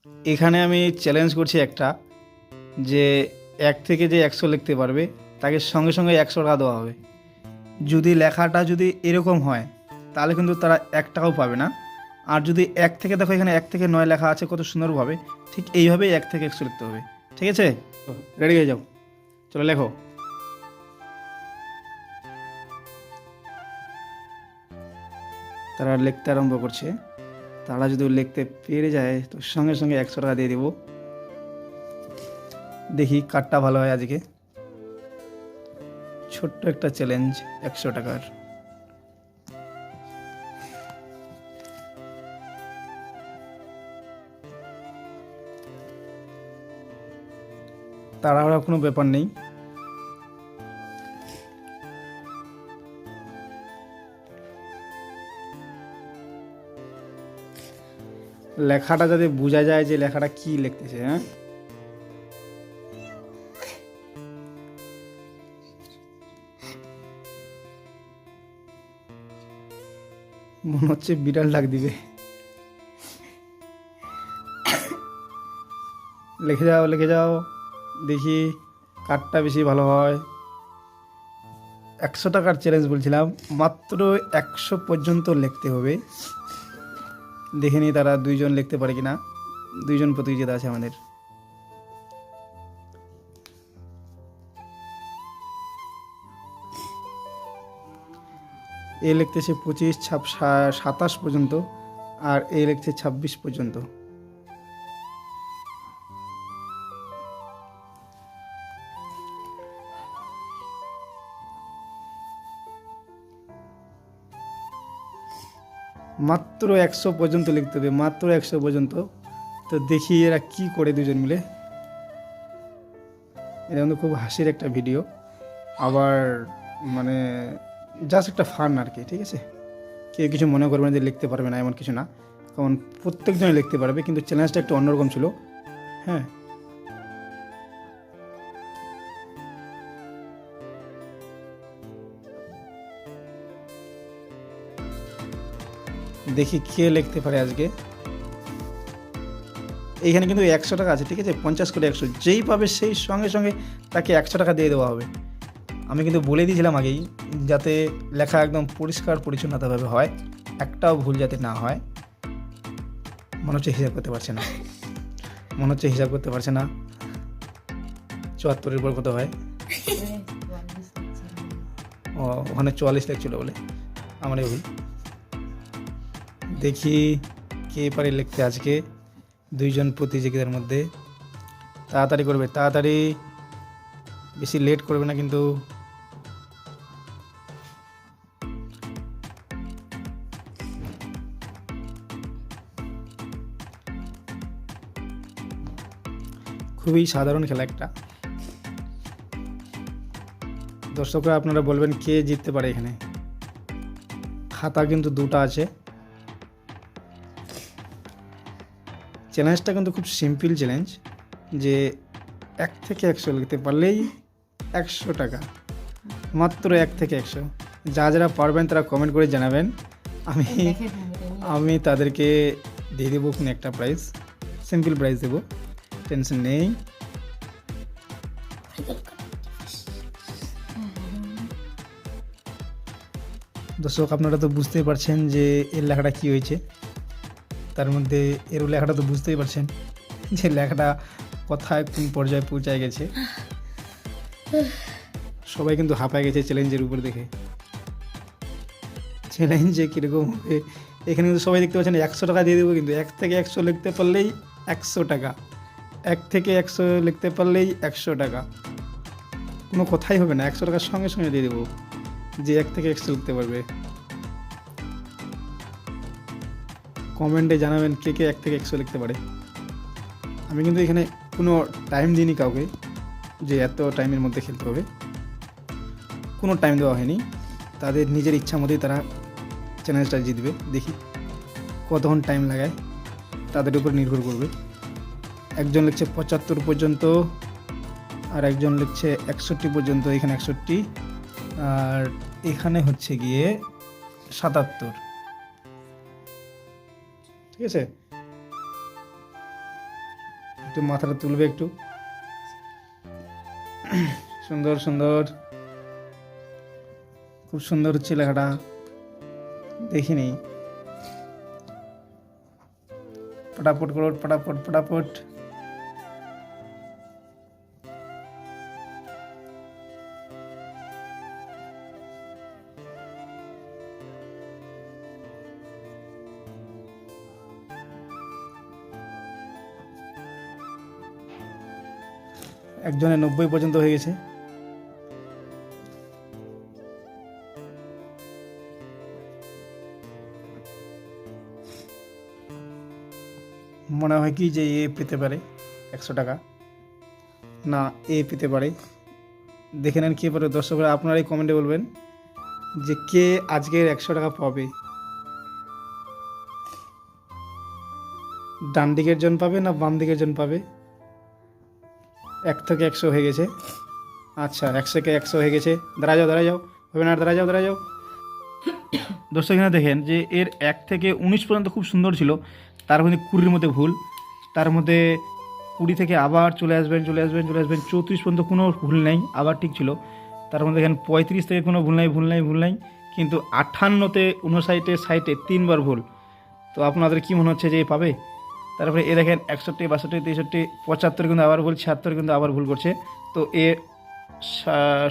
এখানে আমি চ্যালেঞ্জ করছি একটা, যে 1 থেকে যে 100 লিখতে পারবে তাকে সঙ্গে সঙ্গে 100 টাকা দেওয়া হবে। যদি লেখাটা যদি এরকম হয় তাহলে কিন্তু তারা 1 টাকাও পাবে না। আর যদি 1 থেকে, দেখো এখানে 1 থেকে 9 লেখা আছে কত সুন্দরভাবে, ঠিক এইভাবেই 1 থেকে 100 লিখতে হবে। ঠিক আছে, রেডি হয়ে যাও, চলো লেখো। তারা লিখতে আরম্ভ করছে। তারা যদি লিখতে পেরে যায় তো সঙ্গে সঙ্গে 100 টাকা দিয়ে দেবো। দেখি কারটা ভালো হয় আজকে। ছোট্ট একটা চ্যালেঞ্জ, 100 টাকার। তাড়াহুড়া কোনো ব্যাপার নেই। লেখাটা যাতে বোঝা যায় যে লেখাটা কি লিখতেছে। হ্যাঁ, মনে হচ্ছে বিড়াল ডাক দিবে। লিখে যাও লিখে যাও, দেখি কারটা বেশি ভালো হয়। 100 টাকার চ্যালেঞ্জ বলছিলাম, মাত্র 100 পর্যন্ত লিখতে হবে। দেখে নি তারা 2 জন লিখতে পারে কিনা। 2 জন প্রতিযোগিতা আছে আমাদের। এ লিখতেছে 25, 27 পর্যন্ত, আর এ লিখছে 26 পর্যন্ত। মাত্র 100 পর্যন্ত লিখতে হবে, মাত্র 100 পর্যন্ত। তো দেখি এরা কি করে 2 জন মিলে। এটা কিন্তু খুব হাসির একটা ভিডিও, আবার মানে জাস্ট একটা ফান আর কি। ঠিক আছে, কেউ কিছু মনে করবে না যে লিখতে পারবে না, এমন কিছু না। কারণ প্রত্যেকজনে লিখতে পারবে, কিন্তু চ্যালেঞ্জটা একটু অন্যরকম ছিল। হ্যাঁ, দেখি কে লিখতে পারে আজকে। এইখানে কিন্তু 100 টাকা আছে। ঠিক আছে, 50 করে 100, যেই পাবে সেই সঙ্গে সঙ্গে তাকে 100 টাকা দিয়ে দেওয়া হবে। আমি কিন্তু বলে দিয়েছিলাম আগেই, যাতে লেখা একদম পরিষ্কার পরিচ্ছন্নতাভাবে হয়, একটাও ভুল যাতে না হয়। মনে হচ্ছে হিসাব করতে পারছে না, মনে হচ্ছে হিসাব করতে পারছে না। 74-এর পর কত হয়? ও, ওখানে 44 লিখছিল বলে আমারই ভুল। দেখি কে পারে লিখতে আজকে 2 জন প্রতিযোগিতার মধ্যে। তাড়াতাড়ি করবে, তাড়াতাড়ি, বেশি লেট করবে না কিন্তু। খুবই সাধারণ খেলা একটা। দর্শকরা আপনারা বলবেন কে জিততে পারে এখানে। খাতা কিন্তু 2টা আছে। চ্যালেঞ্জটা কিন্তু খুব সিম্পল চ্যালেঞ্জ, যে 1 থেকে 100 লিখতে পারলেই 100 টাকা, মাত্র 1 থেকে 100। যারা পারবেন তারা কমেন্ট করে জানাবেন, আমি তাদেরকে দিয়ে দেবো কোনো একটা প্রাইজ, সিম্পল প্রাইজ দেবো, টেনশন নেই। দর্শক আপনারা তো বুঝতেই পারছেন যে এর লেখাটা কী হয়েছে। তার মধ্যে এর লেখাটা তো বুঝতেই পারছেন যে লেখাটা কোথায় কোন পর্যায়ে পৌঁছায় গেছে। সবাই কিন্তু হাঁপায় গেছে চ্যালেঞ্জের উপর দেখে। চ্যালেঞ্জে কীরকম হবে এখানে কিন্তু সবাই দেখতে পাচ্ছেন। 100 টাকা দিয়ে দেবো, কিন্তু 1 থেকে 100 লিখতে পারলেই 100 টাকা, 1 থেকে 100 লিখতে পারলেই 100 টাকা। কোনো কথাই হবে না, 100 টাকার সঙ্গে সঙ্গে দিয়ে দেবো যে 1 থেকে 100 লিখতে পারবে। কমেন্টে জানাবেন কে কে 1 থেকে 100 লিখতে পারে। আমি কিন্তু এখানে কোনো টাইম দিইনি কাউকে যে এত টাইমের মধ্যে খেলতে হবে, কোনো টাইম দেওয়া হয়নি। তাদের নিজের ইচ্ছা মতোই তারা চ্যালেঞ্জটা জিতবে। দেখি কতক্ষণ টাইম লাগায়, তাদের উপর নির্ভর করবে। একজন লিখছে 75 পর্যন্ত, আর একজন লিখছে 61 পর্যন্ত। এখানে 61, আর এখানে হচ্ছে গিয়ে 77। ঠিক আছে, একটু মাথাটা তুলবে একটু। সুন্দর সুন্দর, খুব সুন্দর হচ্ছে লেখাটা, দেখিনি। ফটাফট করো, ফটাফট ফটাফট। একজনের 90 পর্যন্ত হয়ে গেছে। মনে হয় কি যে এ পেতে পারে 100 টাকা, না এ পেতে পারে। দেখে নেন কে পারে, দর্শকরা আপনারাই কমেন্টে বলবেন যে কে আজকের 100 টাকা পাবে। ডান দিকের জন পাবে না বাম দিকের জন পাবে? 1 থেকে 100 হয়ে গেছে। আচ্ছা, 100 থেকে 100 হয়ে গেছে। দাঁড়া যাও, দাঁড়া যাও, হবে না, দাঁড়া যাও, দাঁড়া যাও। দর্শক এখানে দেখেন যে এর 1 থেকে 19 পর্যন্ত খুব সুন্দর ছিল, তার মধ্যে 20-র মধ্যে ভুল, তার মধ্যে 20 থেকে আবার চলে আসবেন 34 পর্যন্ত কোনো ভুল নেই, আবার ঠিক ছিল। তার মধ্যে দেখেন 35 থেকে কোনো ভুল নাই, কিন্তু 58-তে 59-এ 60-এ 3বার ভুল। তো আপনাদের কি মনে হচ্ছে যে এ পাবে? তারপরে এ দেখেন 61, 62, 63, 75 কিন্তু আবার ভুল, 76 কিন্তু আবার ভুল করছে। তো এ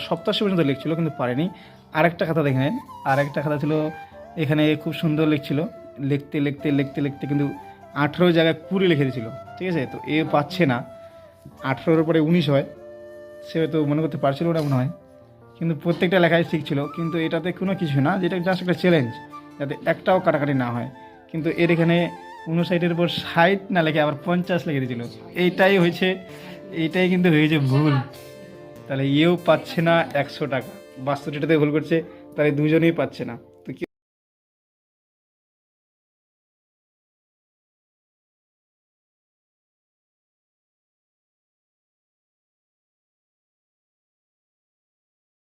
87 পর্যন্ত লিখছিল কিন্তু পারেনি। আরেকটা খাতা দেখে নেন, আরেকটা খাতা ছিল এখানে, খুব সুন্দর লিখছিল, লিখতে কিন্তু 18 জায়গায় 20 লিখে দিয়েছিল, ঠিক আছে। তো এ পাচ্ছে না, 18-এর পরে 19 হয়, সে হয়তো মনে করতে পারছিল না মনে হয়, কিন্তু প্রত্যেকটা লেখায় ঠিক ছিল। কিন্তু এটাতে কোনো কিছু না, যেটা জাস্ট একটা চ্যালেঞ্জ, যাতে একটাও কাটাকাটি না হয়। কিন্তু এর এখানে 59-এর উপর 60 না লিখে আবার 50 লিখে দিয়েছিল, এইটাই কিন্তু হয়েছে ভুল। তাহলে এও পাচ্ছে না 100 টাকা, 62টাতে ভুল করছে, তাহলে দুজনেই পাচ্ছে না।